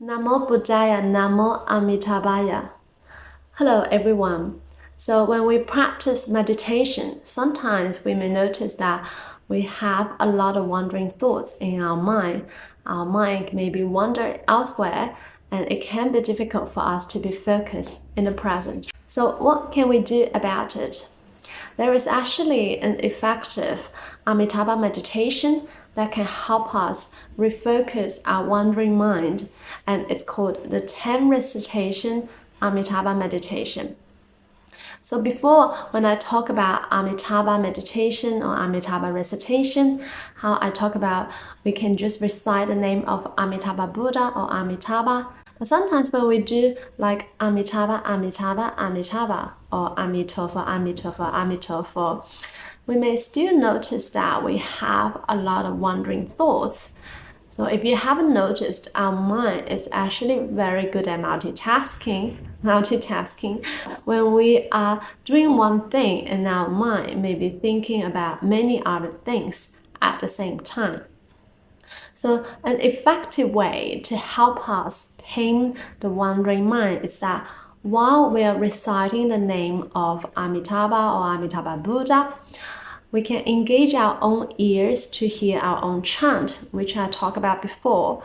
Namo Buddhaya, Namo Amitabhaya. Hello everyone. So when we practice meditation, sometimes we may notice that we have a lot of wandering thoughts in our mind. Our mind may be wandering elsewhere, and it can be difficult for us to be focused in the present. So what can we do about it? There is actually an effective Amitabha meditation that can help us refocus our wandering mind, and it's called the 10 Recitation Amitabha meditation. So before, when I talk about Amitabha meditation or Amitabha recitation, how I talk about we can just recite the name of Amitabha Buddha or Amitabha. But sometimes when we do like Amitabha, Amitabha, Amitabha, or Amitofo, Amitofo, Amitofo, we may still notice that we have a lot of wandering thoughts. So if you haven't noticed, our mind is actually very good at multitasking. When we are doing one thing and our mind may be thinking about many other things at the same time. So an effective way to help us tame the wandering mind is that while we are reciting the name of Amitabha or Amitabha Buddha, we can engage our own ears to hear our own chant, which I talked about before.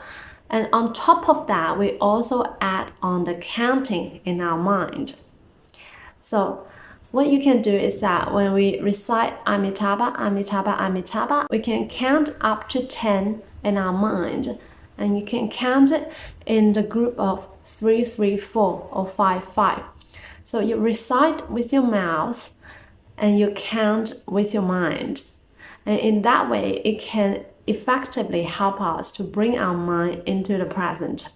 And on top of that, we also add on the counting in our mind. So what you can do is that when we recite Amitabha, Amitabha, Amitabha, we can count up to 10 in our mind. And you can count it in the group of 3, 3, 4 or 5, 5. So you recite with your mouth and you count with your mind. And in that way, it can effectively help us to bring our mind into the present.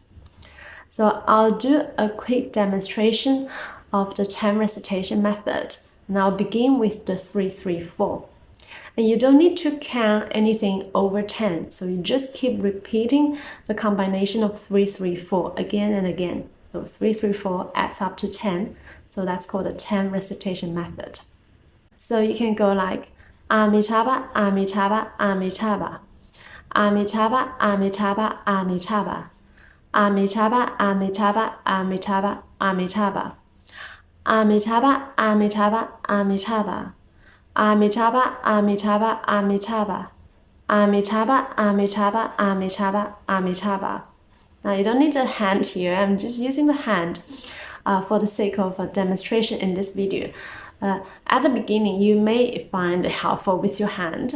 So I'll do a quick demonstration of the 10 recitation method. And I'll begin with the 3, 3, 4. And you don't need to count anything over 10. So you just keep repeating the combination of 3, 3, 4 again and again. So 3, 3, 4 adds up to 10. So that's called the 10 recitation method. So you can go like Amitabha, Amitabha, Amitabha. Amitabha, Amitabha, Amitabha. Amitabha, Amitabha, Amitabha, Amitabha. Amitabha, Amitabha, Amitabha. Amitabha, Amitabha, Amitabha. Amitabha, Amitabha, Amitabha, Amitabha. Now you don't need a hand here. I'm just using the hand for the sake of a demonstration in this video. At the beginning, you may find it helpful with your hand,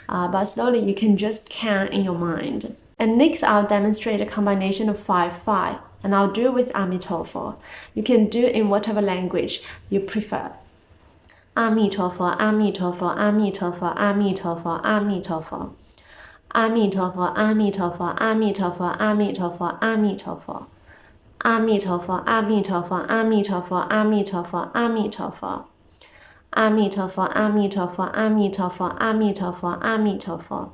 but slowly you can just count in your mind. And next, I'll demonstrate a combination of 5, 5, and I'll do it with Amitofo. You can do it in whatever language you prefer. Amitofo, Amitofo, Amitofo, Amitofo, Amitofo. Amitofo, Amitofo, Amitofo, Amitofo, Amitofo. Amitofo, Amitofo, Amitofo, Amitofo, Amitofo. Amitofo, Amitofo, Amitofo, Amitofo, Amitofo.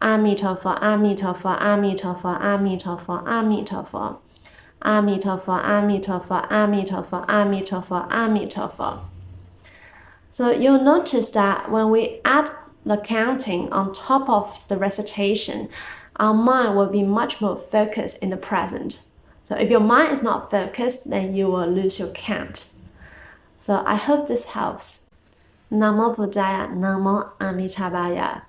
Amitofo, Amitofo, Amitofo, Amitofo, Amitofo. Amitofo, Amitofo, Amitofo, Amitofo, Amitofo. So you'll notice that when we add the counting on top of the recitation, our mind will be much more focused in the present. So if your mind is not focused, then you will lose your count. So I hope this helps. Namo Buddhaya, Namo Amitabhaya.